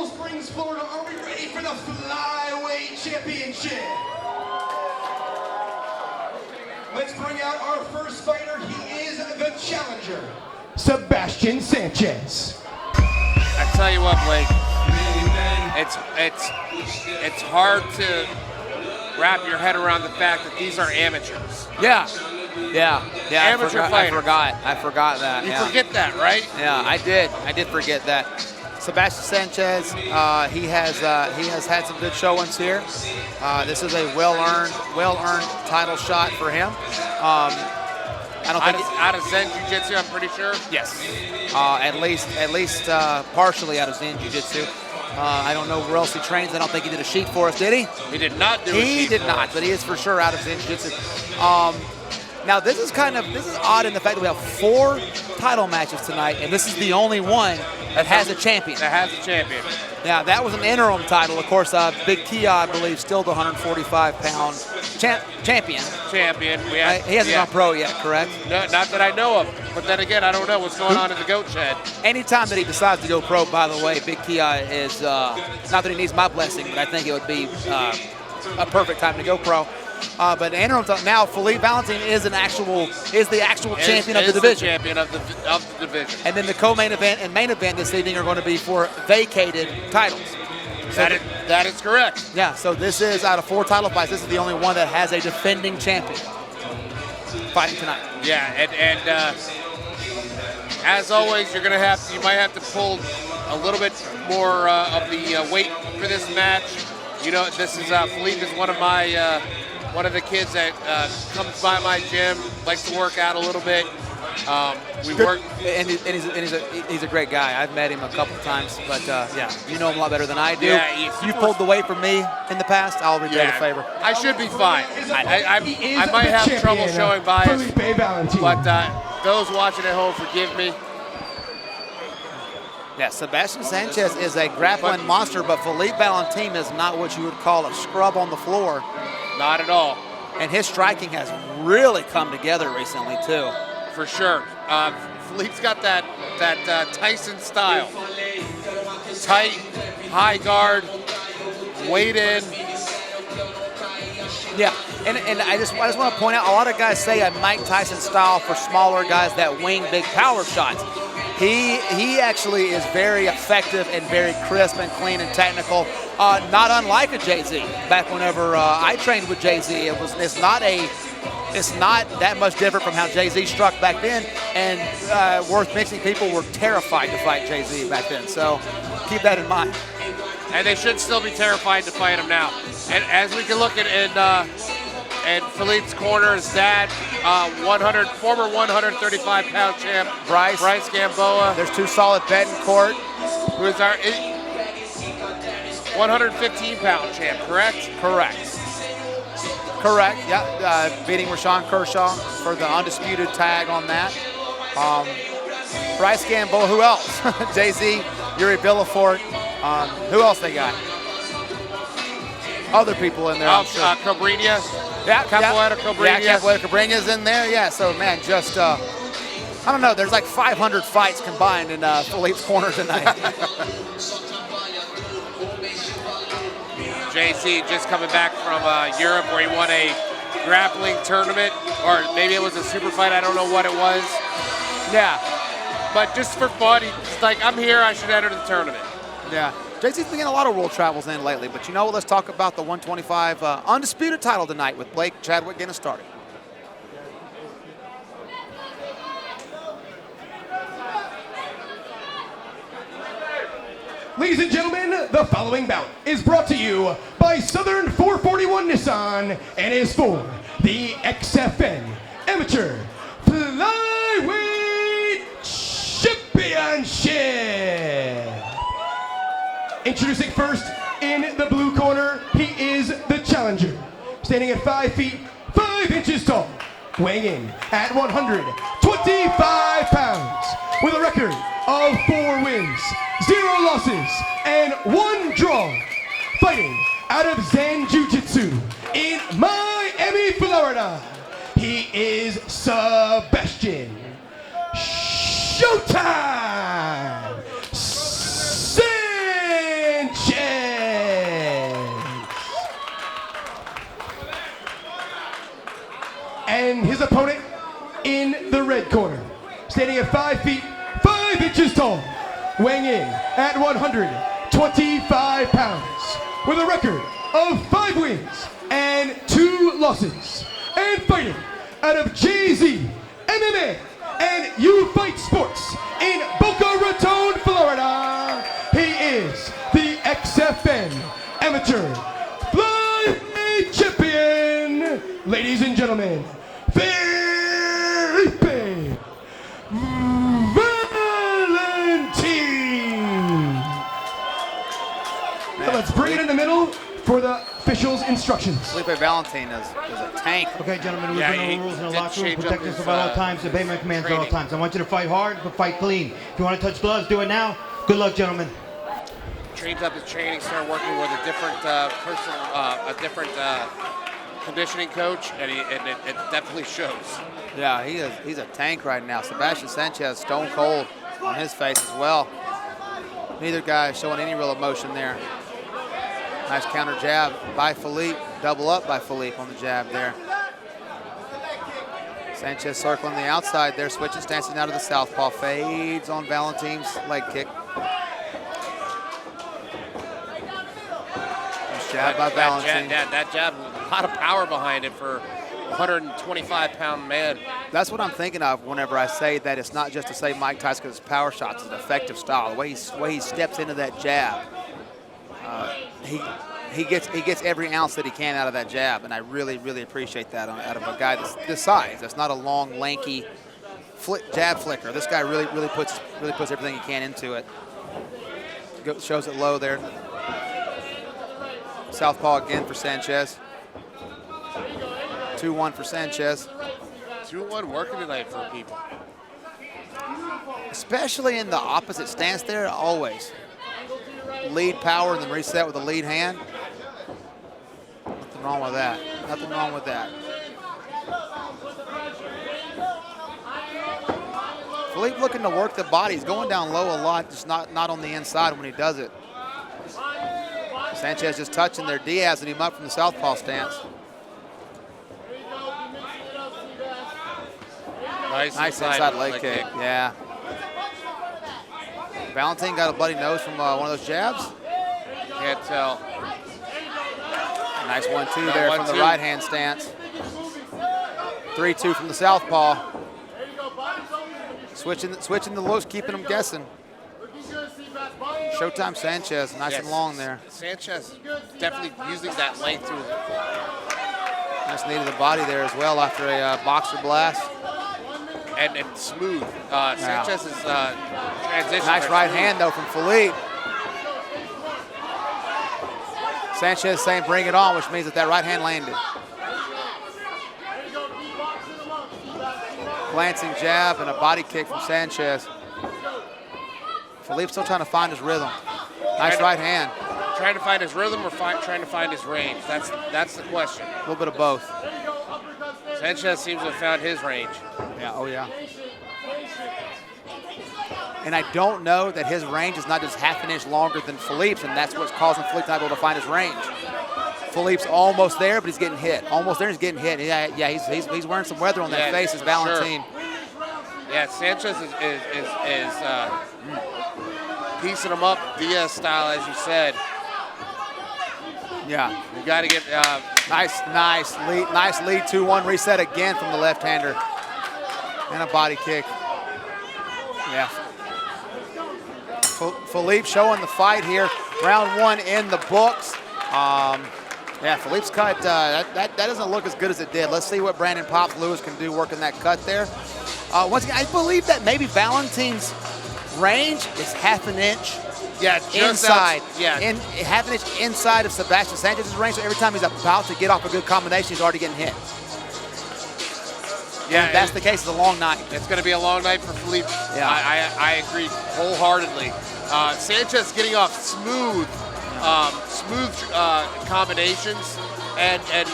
Coral Springs, Florida. Are we ready for the Flyweight Championship? Let's bring out our first fighter. He is the challenger, Sebastian Sanchez. I tell you what, Blake, it's hard to wrap your head around the fact that these are amateurs. Yeah. Amateur fighters. I forgot that. You forget that, right? Yeah, I did forget that. Sebastian Sanchez, he has had some good showings here. This is a well-earned title shot for him. I don't think out of Zen Jiu-Jitsu, I'm pretty sure. Yes, at least partially out of Zen Jiu-Jitsu. I don't know where else he trains. I don't think he did a sheet for us, did he? He did not do a sheet. He did not, but he is for sure out of Zen Jiu-Jitsu. Now this is odd in the fact that we have 4 title matches tonight, and this is the only one that has a champion. Now that was an interim title, of course. Big Kia, I believe, still the 145-pound champion. He hasn't gone pro yet, correct? No, not that I know of. But then again, I don't know what's going on in the goat shed. Anytime that he decides to go pro, by the way, Big Kia is not that he needs my blessing, but I think it would be a perfect time to go pro. But interim now, Filipe Valentim is the actual champion of the division. Champion of the division. And then the co-main event and main event this evening are going to be for vacated titles. So that is correct. Yeah. So this is out of 4 title fights. This is the only one that has a defending champion fighting tonight. Yeah, and as always, you might have to pull a little bit more of the weight for this match. You know, this is Filipe is one of the kids that comes by my gym, likes to work out a little bit. He's a great guy. I've met him a couple times, but yeah, you know him a lot better than I do. Yeah, you pulled the weight from me in the past. I'll return the favor. I should be fine. I might have trouble showing bias, but those watching at home, forgive me. Yeah, Sebastian Sanchez is a grappling monster, but Filipe Valentim is not what you would call a scrub on the floor. Not at all. And his striking has really come together recently, too. For sure. Filipe's got that Tyson style. Tight, high guard, weight in. Yeah, and I just want to point out, a lot of guys say a Mike Tyson style for smaller guys that wing big power shots. He actually is very effective and very crisp and clean and technical, not unlike a Jay-Z. Back whenever I trained with Jay-Z, it's not that much different from how Jay-Z struck back then, and worth mentioning, people were terrified to fight Jay-Z back then, so keep that in mind. And they should still be terrified to fight him now. And as we can look at in Filipe's corner, his dad, former 135-pound champ, Bryce Gamboa. There's 2 solid Betancourt. Who is our 115-pound champ, correct? Correct, yeah. Beating Rashawn Kershaw for the undisputed tag on that. Bryce Gamboa, who else? Jay-Z, Yuri Villafort. Who else they got? Other people in there, I'm sure. Cobrinha. Yeah, Capoeira Cobrinha. Yeah, Capoeira Cobrinha's in there. Yeah, so man, just I don't know. There's like 500 fights combined in Filipe's corner tonight. JC just coming back from Europe, where he won a grappling tournament, or maybe it was a super fight. I don't know what it was. Yeah, but just for fun, he's like, I'm here. I should enter the tournament. Yeah. JC's been getting a lot of world travels in lately, but you know what? Let's talk about the 125 undisputed title tonight with Blake Chadwick getting us started. Ladies and gentlemen, the following bout is brought to you by Southern 441 Nissan and is for the XFN Amateur Flyweight Championship. Introducing first in the blue corner, he is the challenger. Standing at 5 feet, 5 inches tall. Weighing in at 125 pounds. With a record of 4 wins, 0 losses, and 1 draw. Fighting out of Zen Jiu-Jitsu in Miami, Florida. He is Sebastian Showtime Sanchez. And his opponent in the red corner, standing at 5 feet 5 inches tall, weighing in at 125 pounds, with a record of 5 wins and 2 losses, and fighting out of JZ MMA and U Fight Sports in Boca Raton, Florida. He is the XFN Amateur Flyweight Champion. Ladies and gentlemen, Filipe Valentim. Now let's bring it in the middle for the officials' instructions. Filipe Valentim is a tank. Okay, gentlemen, we've Yeah, been he over rules in the did locker room. change Protect up us his, at all times. Obey my commands at all training. times. I want you to fight hard, but fight clean. If you want to touch gloves, do it now. Good luck, gentlemen. Trains up his training, started working with a different conditioning coach, and it definitely shows. Yeah, he's a tank right now. Sebastian Sanchez, stone cold on his face as well. Neither guy is showing any real emotion there. Nice counter jab by Filipe. Double up by Filipe on the jab there. Sanchez circling the outside there, switching stances now to the southpaw. Fades on Valentim's leg kick. Nice jab by Valentim. That jab, a lot of power behind it for a 125-pound man. That's what I'm thinking of whenever I say that it's not just to say Mike Tyson's power shots is an effective style. The way he steps into that jab, he gets every ounce that he can out of that jab, and I really, really appreciate that out of a guy this size. That's not a long, lanky jab flicker. This guy really puts everything he can into it. Shows it low there. Southpaw again for Sanchez. 2-1 for Sanchez. 2-1 working tonight for people. Especially in the opposite stance there, always. Lead power and then reset with a lead hand. Nothing wrong with that. Nothing wrong with that. Filipe looking to work the body. He's going down low a lot, just not on the inside when he does it. Sanchez just touching there, Diazing him up from the southpaw stance. Nice inside leg kick. Yeah. Valentim got a bloody nose from one of those jabs. Can't tell. Nice 1-2 there from the right hand stance. 3-2 from the southpaw. Switching the looks, keeping them guessing. Showtime Sanchez, nice and long there. Sanchez definitely using that length to Nice knee to the body there as well after a boxer blast. and smooth. Sanchez's transition. Nice right hand though from Filipe. Sanchez saying bring it on, which means that right hand landed. Glancing jab and a body kick from Sanchez. Filipe's still trying to find his rhythm. Nice right hand. Trying to find his rhythm or trying to find his range? That's the question. A little bit of both. Sanchez seems to have found his range. Yeah, oh yeah. And I don't know that his range is not just half an inch longer than Filipe's, and that's what's causing Filipe not able to find his range. Filipe's almost there, but he's getting hit. Almost there, he's getting hit. Yeah, he's wearing some weather on that face as Valentim. Sure. Yeah, Sanchez is piecing him up Diaz style, as you said. Yeah. You got to get nice lead 2-1 reset again from the left-hander. And a body kick. Yeah. Filipe showing the fight here. Round 1 in the books. Yeah, Filipe's cut, that doesn't look as good as it did. Let's see what Brandon Pops Lewis can do working that cut there. Once again, I believe that maybe Valentim's range is half an inch inside. Half an inch inside of Sebastian Sanchez's range. So every time he's about to get off a good combination, he's already getting hit. Yeah, and that's the case. It's a long night. It's going to be a long night for Filipe. Yeah. I agree wholeheartedly. Sanchez getting off smooth combinations and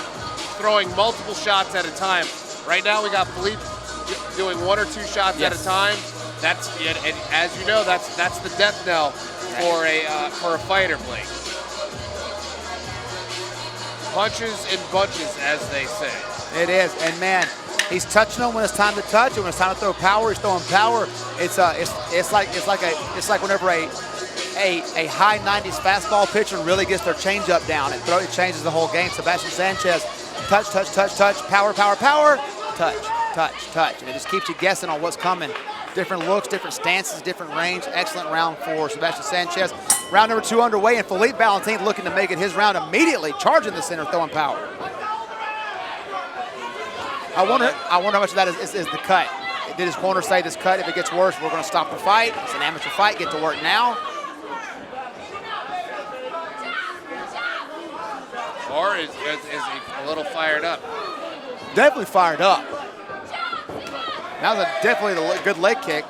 throwing multiple shots at a time. Right now we got Filipe doing 1 or 2 shots at a time. That's and as you know, that's the death knell for a fighter, Blake. Punches in bunches, as they say. It is, and man, He's touching them when it's time to touch, and when it's time to throw power, he's throwing power. It's like whenever a high 90s fastball pitcher really gets their changeup down. It changes the whole game. Sebastian Sanchez, touch, touch, touch, touch, power, power, power, touch, touch, touch. And it just keeps you guessing on what's coming. Different looks, different stances, different range. Excellent round for Sebastian Sanchez. Round number 2 underway, and Filipe Valentim looking to make it his round immediately, charging the center, throwing power. I wonder how much of that is the cut. Did his corner say this cut? If it gets worse, we're going to stop the fight. It's an amateur fight. Get to work now. Or is he a little fired up? Definitely fired up. That was definitely a good leg kick.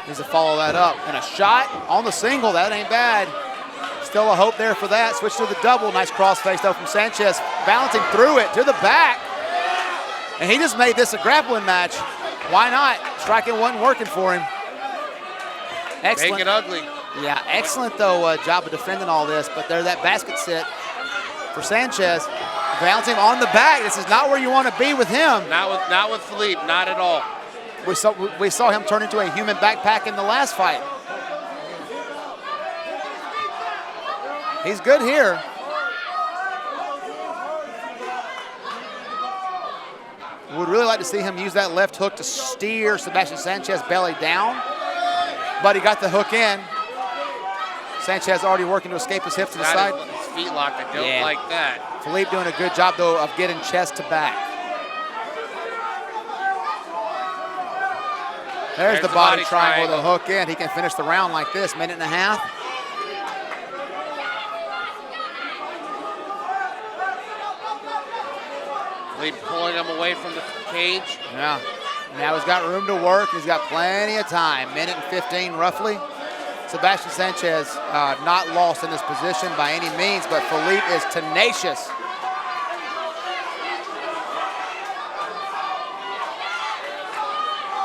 Needs to follow that up. And a shot on the single. That ain't bad. Still a hope there for that. Switch to the double. Nice crossface though from Sanchez. Valentim threw it to the back. And he just made this a grappling match. Why not? Striking wasn't working for him. Excellent. Make it ugly. Yeah, excellent though job of defending all this. But there's that basket sit for Sanchez. Valentim on the back. This is not where you want to be with him. Not with Filipe. Not at all. We saw him turn into a human backpack in the last fight. He's good here. Would really like to see him use that left hook to steer Sebastian Sanchez belly down, but he got the hook in. Sanchez already working to escape his hips to the side. His feet locked. I don't like that. Filipe doing a good job though of getting chest to back. There's the body triangle, the hook in. He can finish the round like this, minute and a half. Filipe pulling him away from the cage. Yeah, now he's got room to work. He's got plenty of time, minute and 15 roughly. Sebastian Sanchez not lost in this position by any means, but Filipe is tenacious.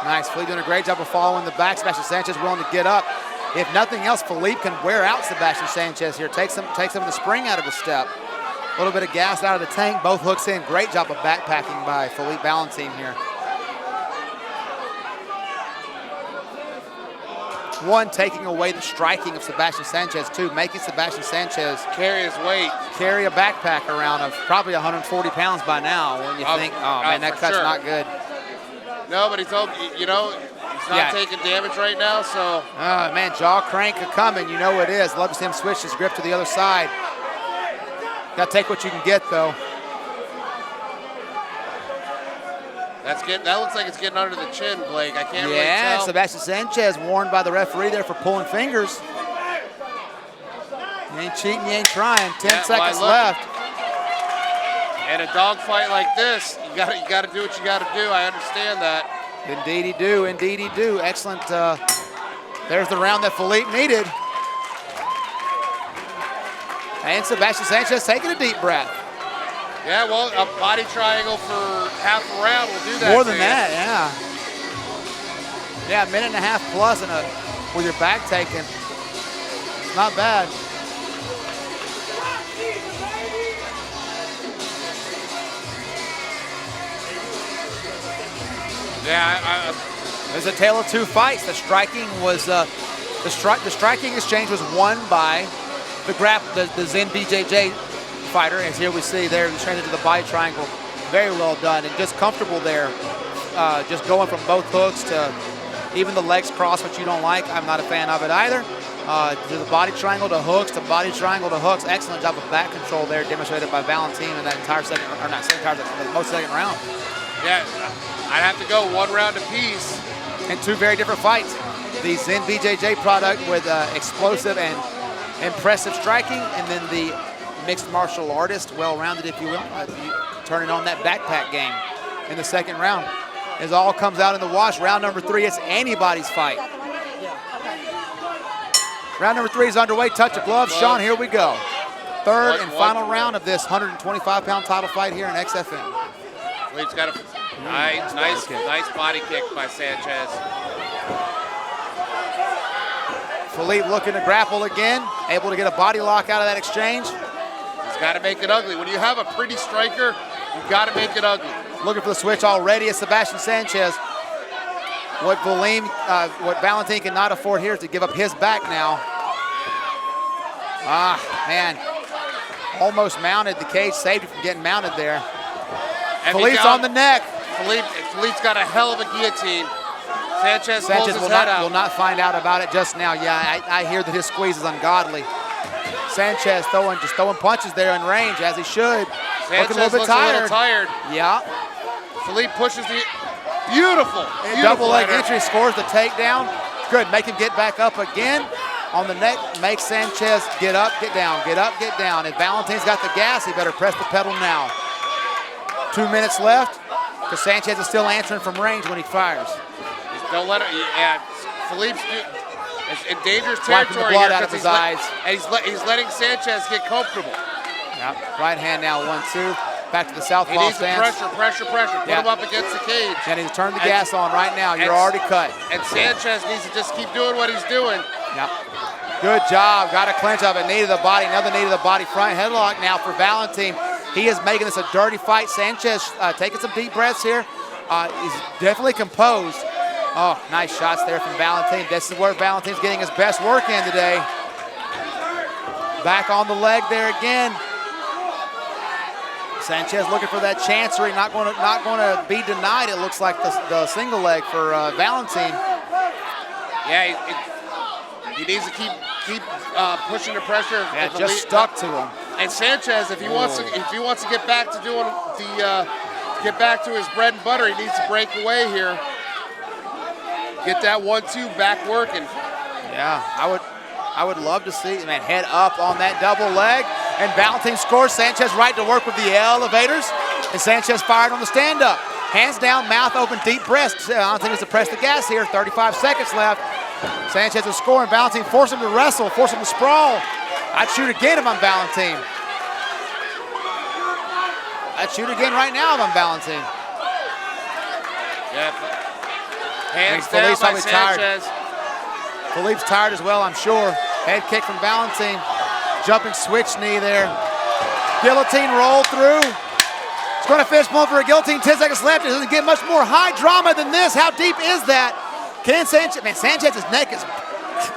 Nice, Filipe doing a great job of following the back. Sebastian Sanchez willing to get up. If nothing else, Filipe can wear out Sebastian Sanchez here. Takes him the spring out of his step. A little bit of gas out of the tank. Both hooks in. Great job of backpacking by Filipe Valentim here. One, taking away the striking of Sebastian Sanchez. Two, making Sebastian Sanchez carry his weight. Carry a backpack around of probably 140 pounds by now when you think, oh man, that cut's not good. No, but he's not taking damage right now, so. Oh man, jaw crank coming. You know it is. Love to see him switch his grip to the other side. Got to take what you can get, though. That looks like it's getting under the chin, Blake. I can't really tell. Yeah, Sebastian Sanchez warned by the referee there for pulling fingers. You ain't cheating, you ain't trying. 10 seconds left. And a dogfight like this, you got to do what you got to do. I understand that. Indeed he do. Indeed he do. Excellent. There's the round that Filipe needed. And Sebastian Sanchez taking a deep breath. Yeah, well, a body triangle for half a round will do that. More than that, yeah. Yeah, a minute and a half plus with your back taken. Not bad. Yeah, there's a tale of two fights. The striking was the striking exchange was won by the Zen BJJ fighter, as here we see there, the change into the body triangle. Very well done and just comfortable there. Just going from both hooks to even the legs cross, which you don't like. I'm not a fan of it either. To the body triangle to hooks, to body triangle to hooks. Excellent job of back control there, demonstrated by Valentim in that entire second, or not second, but most second round. Yeah, I'd have to go one round apiece. And two very different fights. The Zen BJJ product with explosive and impressive striking, and then the mixed martial artist, well-rounded if you will, turning on that backpack game in the second round. As all comes out in the wash, round number 3, it's anybody's fight. Round number 3 is underway, touch of gloves. Sean, here we go. Third and final round of this 125-pound title fight here in XFN. Filipe's got a nice body kick by Sanchez. Filipe looking to grapple again, able to get a body lock out of that exchange. He's got to make it ugly. When you have a pretty striker, you got to make it ugly. Looking for the switch already is Sebastian Sanchez. What Valentim cannot afford here is to give up his back now. Ah, man. Almost mounted the cage, saved him from getting mounted there. Filipe's on the neck. Filipe's got a hell of a guillotine. Sanchez pulls his head out. Will not find out about it just now. Yeah, I hear that his squeeze is ungodly. Sanchez just throwing punches there in range, as he should. Sanchez looking a little bit tired. Yeah. Filipe pushes the beautiful Double leg header. entry, scores the takedown. Good, make him get back up again. On the neck, make Sanchez get up, get down, get up, get down. If Valentim's got the gas, he better press the pedal now. 2 minutes left, because Sanchez is still answering from range when he fires. Don't let it. Yeah, Filipe's in dangerous Wiping the territory blood here out of his eyes. And he's letting Sanchez get comfortable. Yep. Right hand now, 1-2. Back to the southpaw He needs stance. the pressure. Put him up against the cage. And he's turned the gas on right now. You're already cut. And Sanchez needs to just keep doing what he's doing. Yep. Good job. Got a clinch of it. Knee to the body. Another knee to the body. Front headlock now for Valentim. He is making this a dirty fight. Sanchez taking some deep breaths here. He's definitely composed. Oh, nice shots there from Valentim. This is where Valentim's getting his best work in today. Back on the leg there again. Sanchez looking for that chancery, not going to be denied. It looks like the single leg for Valentim. Yeah, he needs to keep pushing the pressure. Yeah, just stuck to him. And Sanchez, if he wants to get back to doing get back to his bread and butter, he needs to break away here. Get that 1-2 back working. Yeah, I would love to see, man, head up on that double leg. And Valentim scores. Sanchez right to work with the elevators. And Sanchez fired on the stand-up. Hands down, mouth open, deep breath. Valentim needs to press the gas here. 35 seconds left. Sanchez is scoring. Valentim force him to wrestle, force him to sprawl. I'd shoot again if I'm Valentim. I'd shoot again right now if I'm Valentim. Yeah, hands down by Sanchez. Filipe's tired as well, I'm sure. Head kick from Valentim. Jumping switch knee there. Guillotine roll through. It's going to finish one for a guillotine. 10 seconds left. It doesn't get much more high drama than this. How deep is that? Can Sanchez? Man, Sanchez's neck is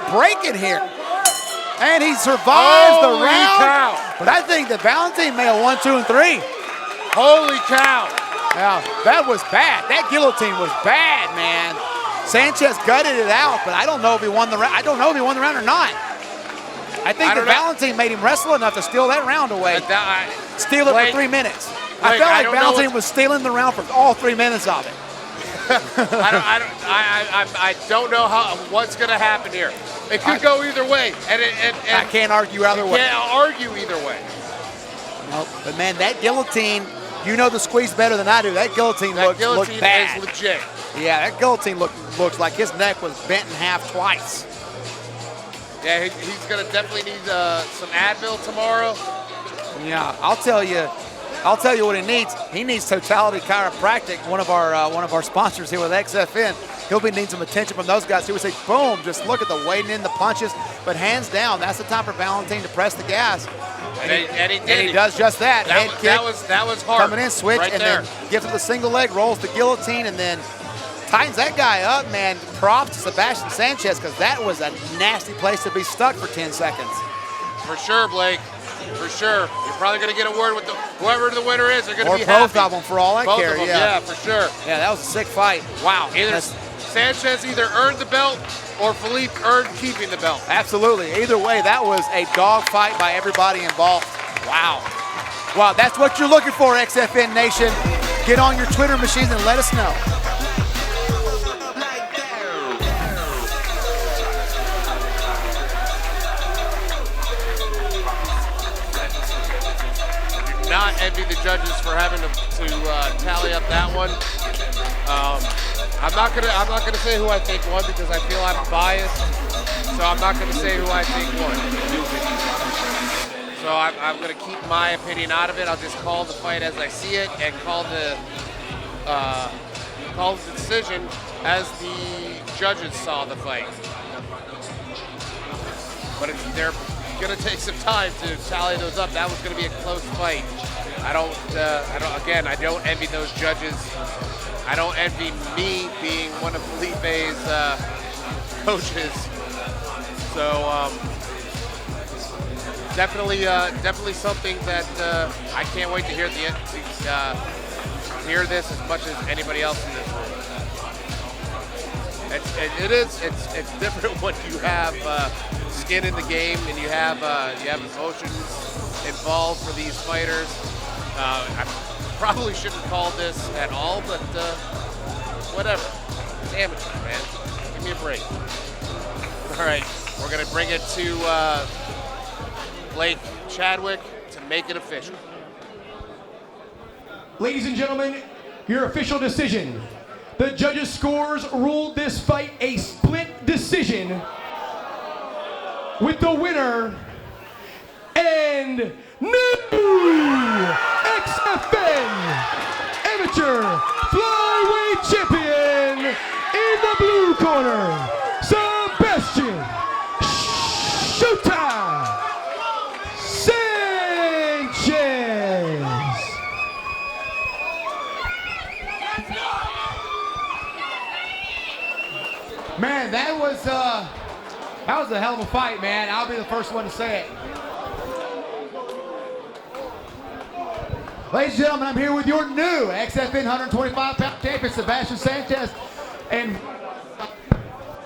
breaking here. And he survives the round. Cow. But I think that Valentim may have 1, 2, and 3. Holy cow. Now, that was bad. That guillotine was bad, man. Sanchez gutted it out, but I don't know if he won the round. I don't know if he won the round or not. I think that Valentim made him wrestle enough to steal that round away. Steal it for 3 minutes. I felt like Valentim was stealing the round for all 3 minutes of it. I don't know what's going to happen here. It could go either way. And I can't argue either way. Can't argue either way. Nope. But man, that guillotine, you know the squeeze better than I do. That guillotine looked bad. Is legit. Yeah, that guillotine looks like his neck was bent in half twice. Yeah, he's going to definitely need some Advil tomorrow. Yeah, I'll tell you what he needs. He needs Totality Chiropractic, one of our sponsors here with XFN. He'll be needing some attention from those guys. He would say, boom, just look at the weighting in the punches. But hands down, that's the time for Valentim to press the gas. And he did. And he does just that. Head kick. That was hard. Coming in, switch, right and there. then gives him the single leg, rolls the guillotine, and then tightens that guy up, man. Props to Sebastian Sanchez, because that was a nasty place to be stuck for 10 seconds. For sure, Blake. For sure. You're probably going to get a word with whoever the winner is. They're going to be happy. Or both of them, for all I both care. Of them, yeah, for sure. Yeah, that was a sick fight. Wow. Sanchez either earned the belt or Filipe earned keeping the belt. Absolutely. Either way, that was a dog fight by everybody involved. Wow. Wow, that's what you're looking for, XFN Nation. Get on your Twitter machines and let us know. Not envy the judges for having to tally up that one. I'm not gonna say who I think won because I feel I'm biased. So I'm not gonna say who I think won. So I'm gonna keep my opinion out of it. I'll just call the fight as I see it and call the decision as the judges saw the fight. But it's gonna take some time to tally those up. That was gonna be a close fight. I don't envy those judges. I don't envy me being one of Filipe's coaches. So definitely something that I can't wait to hear hear this as much as anybody else in this room. It's different when you have skin in the game and you have emotions involved for these fighters. I probably shouldn't call this at all, but whatever. It's amateur, man. Give me a break. All right, we're gonna bring it to Blake Chadwick to make it official. Ladies and gentlemen, your official decision. The judges' scores ruled this fight a split decision, with the winner and new XFN amateur flyweight champion in the blue corner, Sebastian Showtime Sanchez. Man, that was a hell of a fight, man. I'll be the first one to say it. Ladies and gentlemen, I'm here with your new XFN 125-pound champion, Sebastian Sanchez. And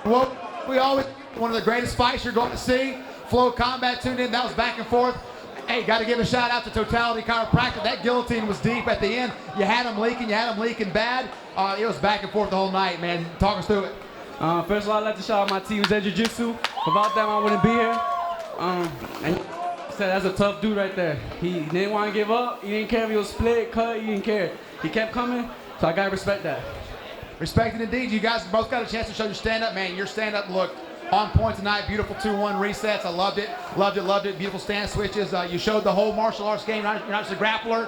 what we always, one of the greatest fights you're going to see. Flow of Combat tuned in. That was back and forth. Hey, got to give a shout out to Totality Chiropractic. That guillotine was deep at the end. You had them leaking bad. It was back and forth the whole night, man. Talk us through it. First of all, I'd like to shout out my team, Zen Jiu-Jitsu. Without them, I wouldn't be here. And said that's a tough dude right there. He didn't want to give up. He didn't care if he was split, cut. He didn't care. He kept coming, so I gotta respect that. Respect it indeed. You guys both got a chance to show your stand-up, man. Your stand-up looked on point tonight. Beautiful 2-1 resets. I loved it. Loved it. Loved it. Beautiful stand switches. You showed the whole martial arts game. You're not just a grappler.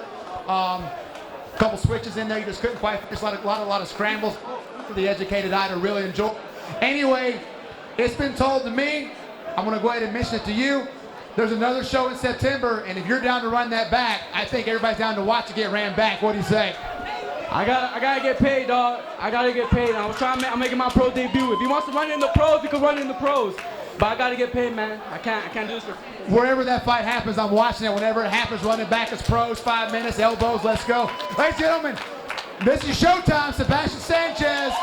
Couple switches in there. You just couldn't quite. Just a lot of scrambles for the educated eye to really enjoy. Anyway, it's been told to me. I'm gonna go ahead and mention it to you. There's another show in September, and if you're down to run that back, I think everybody's down to watch it get ran back. What do you say? I gotta get paid, dog. I gotta get paid. I'm making my pro debut. If he wants to run in the pros, he can run in the pros. But I gotta get paid, man. I can't do this. Wherever that fight happens, I'm watching it. Whenever it happens, running back as pros, 5 minutes, elbows, let's go. Ladies and gentlemen, this is Showtime, Sebastian Sanchez.